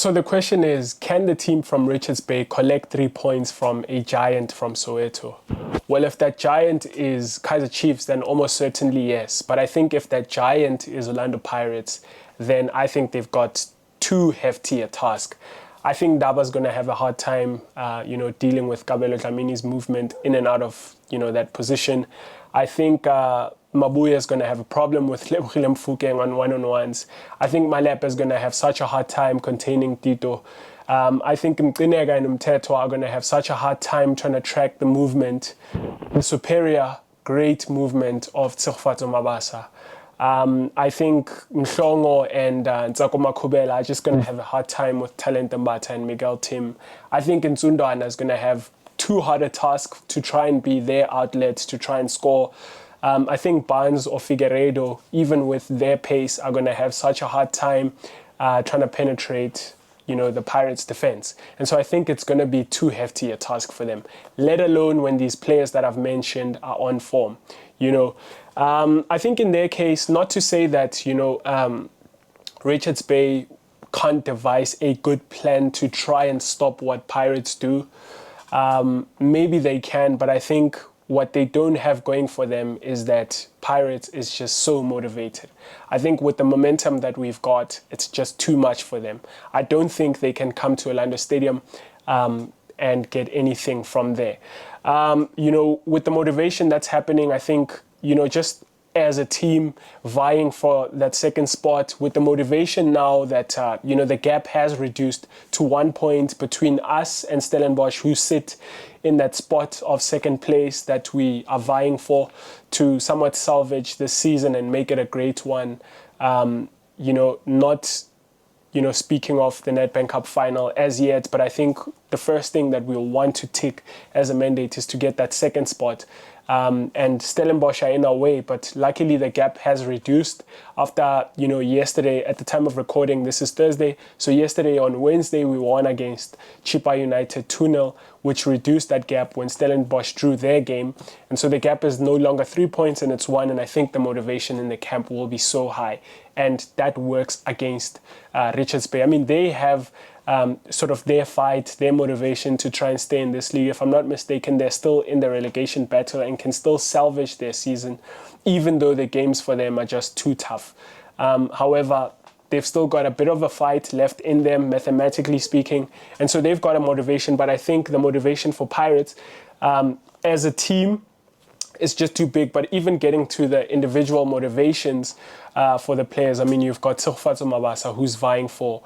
So the question is, can the team from Richards Bay collect 3 points from a giant from Soweto? Well, if that giant is Kaizer Chiefs, then almost certainly yes. But I think if that giant is Orlando Pirates, then I think they've got too hefty a task. I think Daba's going to have a hard time, dealing with Kabelo Dlamini's movement in and out of, that position. I think Mabuya is going to have a problem with Lebohile Mofokeng on one-on-ones. I think Malep is going to have such a hard time containing Tito. I think Mcinega and Mteto are going to have such a hard time trying to track the movement, the superior, great movement of Tsegofatso Mabasa. I think Mhlongo and Ntsako Makhubela are just going to have a hard time with Talent Mbata and Miguel Tim. I think Nsundwana is going to have too hard a task to try and be their outlet to try and score. I think Barnes or Figueiredo, even with their pace, are going to have such a hard time trying to penetrate, the Pirates' defense. And so I think it's going to be too hefty a task for them, let alone when these players that I've mentioned are on form. I think in their case, not to say that, Richards Bay can't devise a good plan to try and stop what Pirates do. Maybe they can, but I think what they don't have going for them is that Pirates is just so motivated. I think with the momentum that we've got, it's just too much for them. I don't think they can come to Orlando Stadium and get anything from there. With the motivation that's happening, I think, just as a team vying for that second spot, with the motivation now that, the gap has reduced to 1 point between us and Stellenbosch, who sit in that spot of second place that we are vying for, to somewhat salvage this season and make it a great one. Not speaking of the Nedbank Cup final as yet, but I think the first thing that we'll want to tick as a mandate is to get that second spot. And Stellenbosch are in our way, but luckily the gap has reduced after, yesterday, at the time of recording, this is Thursday. So yesterday on Wednesday, we won against Chippa United 2-0, which reduced that gap when Stellenbosch drew their game. And so the gap is no longer 3 points and it's 1. And I think the motivation in the camp will be so high. And that works against Richards Bay. I mean, they have sort of their fight, their motivation to try and stay in this league. If I'm not mistaken, they're still in the relegation battle and can still salvage their season, even though the games for them are just too tough. However, they've still got a bit of a fight left in them, mathematically speaking. And so they've got a motivation. But I think the motivation for Pirates as a team is just too big. But even getting to the individual motivations for the players, I mean, you've got Tsegofatso Mabasa, who's vying for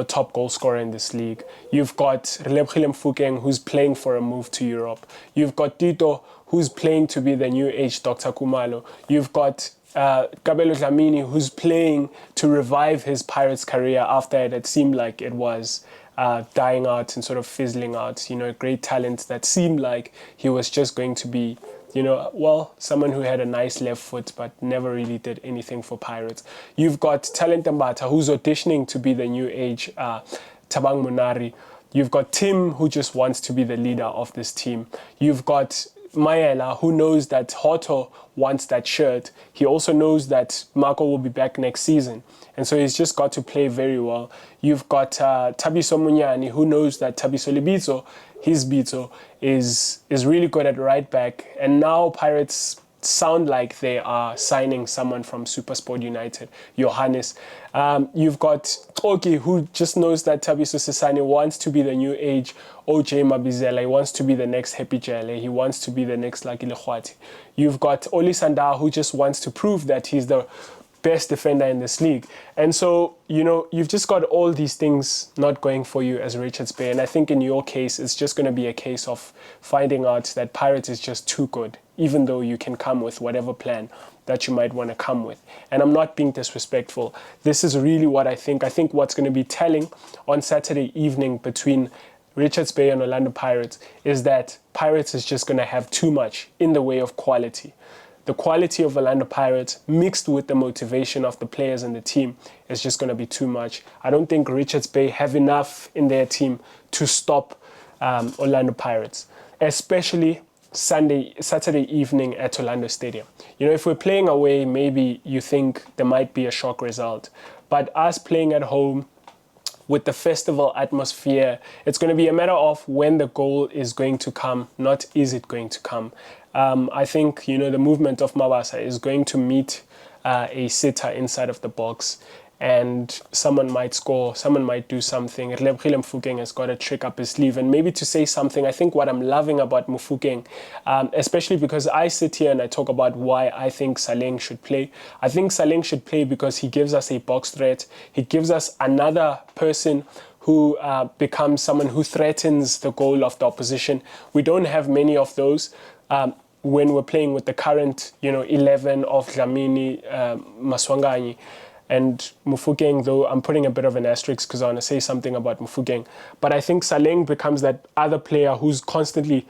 top goal scorer in this league. You've got Lebohile Mofokeng, who's playing for a move to Europe. You've got Tito, who's playing to be the new age Dr. Kumalo. You've got Kabelo Dlamini, who's playing to revive his Pirates career after it had seemed like it was dying out and sort of fizzling out. Great talent that seemed like he was just going to be someone who had a nice left foot but never really did anything for Pirates. You've got Talent Mbata, who's auditioning to be the new age Tabang Munari. You've got Tim, who just wants to be the leader of this team. You've got Maela, who knows that Hoto wants that shirt. He also knows that Marco will be back next season. And so he's just got to play very well. You've got Tabiso Munyani, who knows that Tabiso Libitso, his Bitso, is really good at right back. And now Pirates sound like they are signing someone from SuperSport United, Johannes. You've got Oki, who just knows that Tabiso Sesane wants to be the new age OJ Mabizela. He wants to be the next Happy Jale. He wants to be the next Lucky Lekhwati. You've got Oli Sanda, who just wants to prove that he's the best defender in this league. And so, you've just got all these things not going for you as Richards Bay. And I think in your case, it's just going to be a case of finding out that Pirates is just too good, even though you can come with whatever plan that you might want to come with. And I'm not being disrespectful. This is really what I think. I think what's going to be telling on Saturday evening between Richards Bay and Orlando Pirates is that Pirates is just going to have too much in the way of quality. The quality of Orlando Pirates mixed with the motivation of the players and the team is just going to be too much. I don't think Richards Bay have enough in their team to stop Orlando Pirates, especially Saturday evening at Orlando Stadium. If we're playing away, maybe you think there might be a shock result. But us playing at home, with the festival atmosphere. It's going to be a matter of when the goal is going to come, not is it going to come. I think, the movement of Mabasa is going to meet a sitter inside of the box, and someone might score, someone might do something. Relebogile Mofokeng has got a trick up his sleeve. And maybe to say something, I think what I'm loving about Mofokeng, especially because I sit here and I talk about why I think Saleng should play. I think Saleng should play because he gives us a box threat. He gives us another person who becomes someone who threatens the goal of the opposition. We don't have many of those. When we're playing with the current, 11 of Dlamini, Maswanganyi, and Mofokeng, though I'm putting a bit of an asterisk because I want to say something about Mofokeng. But I think Saleng becomes that other player who's constantly,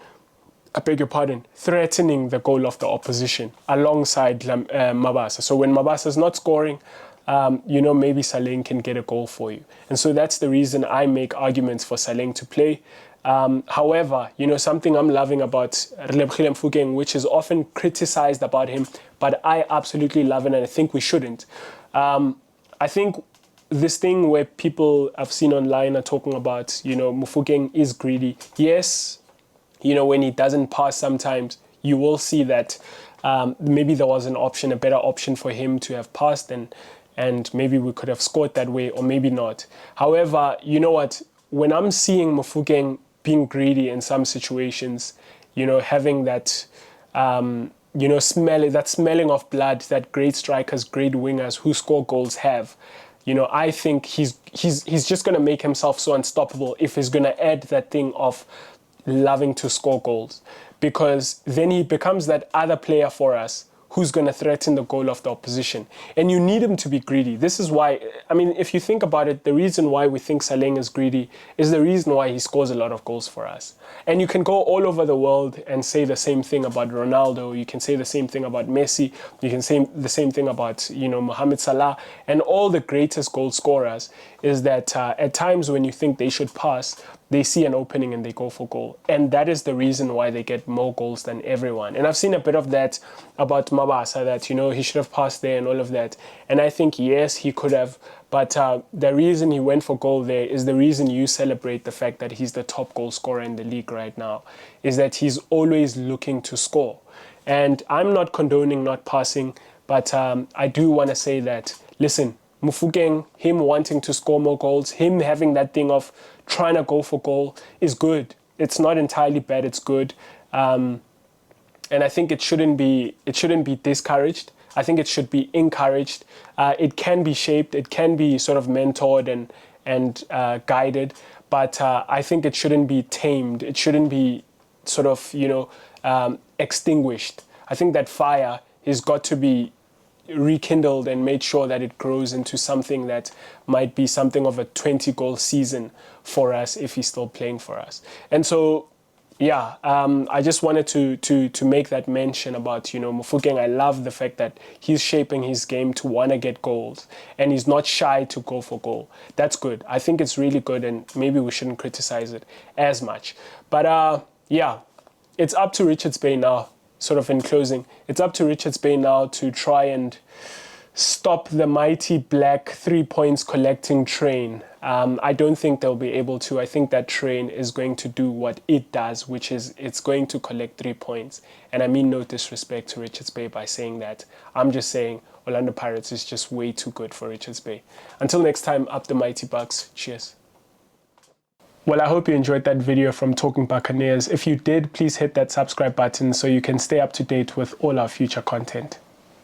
I beg your pardon, threatening the goal of the opposition alongside Mabasa. So when Mabasa's not scoring, maybe Saleng can get a goal for you. And so that's the reason I make arguments for Saleng to play. However, something I'm loving about Relebogile Mofokeng, which is often criticized about him, but I absolutely love it, and I think we shouldn't. I think this thing where people I've seen online are talking about, Mofokeng is greedy. Yes, when he doesn't pass sometimes, you will see that maybe there was an option, a better option for him to have passed, and maybe we could have scored that way, or maybe not. However, you know what? When I'm seeing Mofokeng being greedy in some situations, having that, smelling of blood that great strikers, great wingers who score goals have, I think he's just going to make himself so unstoppable if he's going to add that thing of loving to score goals, because then he becomes that other player for us who's going to threaten the goal of the opposition. And you need him to be greedy. This is why, if you think about it, the reason why we think Saleng is greedy is the reason why he scores a lot of goals for us. And you can go all over the world and say the same thing about Ronaldo. You can say the same thing about Messi. You can say the same thing about, Mohamed Salah. And all the greatest goal scorers is that at times when you think they should pass, they see an opening and they go for goal. And that is the reason why they get more goals than everyone. And I've seen a bit of that about Mabasa, that, he should have passed there and all of that. And I think, yes, he could have. But the reason he went for goal there is the reason you celebrate the fact that he's the top goal scorer in the league right now, is that he's always looking to score. And I'm not condoning not passing, but I do want to say that, listen, Mofokeng, him wanting to score more goals, him having that thing of trying to go for goal is good. It's not entirely bad, it's good. And I think it shouldn't be discouraged. I think it should be encouraged. It can be shaped, it can be sort of mentored and guided, but I think it shouldn't be tamed. It shouldn't be sort of, extinguished. I think that fire has got to be rekindled and made sure that it grows into something that might be something of a 20-goal season for us if he's still playing for us. And so, yeah, I just wanted to make that mention about, Mofokeng. I love the fact that he's shaping his game to want to get goals, and he's not shy to go for goal. That's good. I think it's really good, and maybe we shouldn't criticize it as much. But yeah, it's up to Richards Bay now. Sort of in closing, it's up to Richards Bay now to try and stop the mighty black 3 points collecting train. I don't think they'll be able to. I think that train is going to do what it does, which is it's going to collect 3 points. And I mean no disrespect to Richards Bay by saying that. I'm just saying Orlando Pirates is just way too good for Richards Bay. Until next time, up the mighty Bucks. Cheers. Well, I hope you enjoyed that video from Talking Buccaneers. If you did, please hit that subscribe button so you can stay up to date with all our future content.